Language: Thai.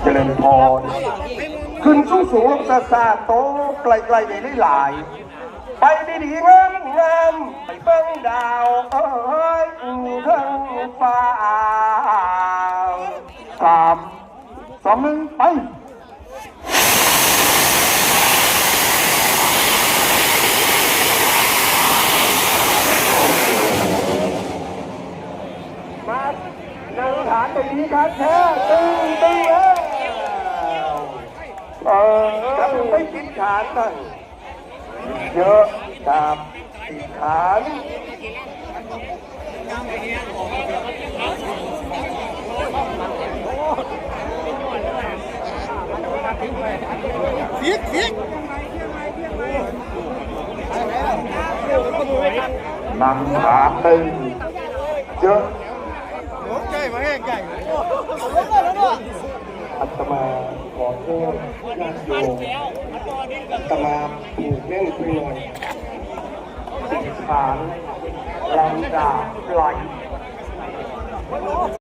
จริญพรขึ้นสูงสูงลงซาซาโตไกลไกลใหญ่หลายไปดีๆงามงามไปเบิ้งดาวเอ้ยทั้งฟ้า3 2 1ไปมานั่งฐานไปดีครับแท้ตึงแล้วไม่คิดฐานนั่งเยอะตามติดฐานเสียนั่งฐานตึงเยอะใกล้มาแห้งใกล้อัตมาขอโทษญาติโยมอัตมาถูกเล่นไปหน่อยติดฐานลำดาบไหล